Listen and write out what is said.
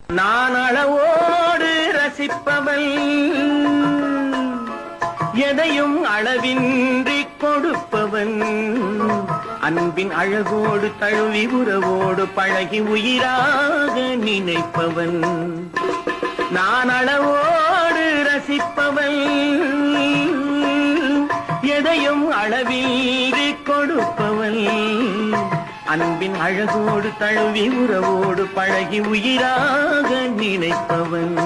நான் அளவோடு ரசிப்பவள், எதையும் அளவின்றி கொடுப்பவன், அன்பின் அழகோடு தழுவி உறவோடு பழகி உயிராக நினைப்பவன். நான் அளவோடு ரசிப்பவள், எதையும் அளவின்றி கொடுப்பவள், அன்பின் அழகோடு தழுவி உறவோடு பழகி உயிராக நினைப்பவன்.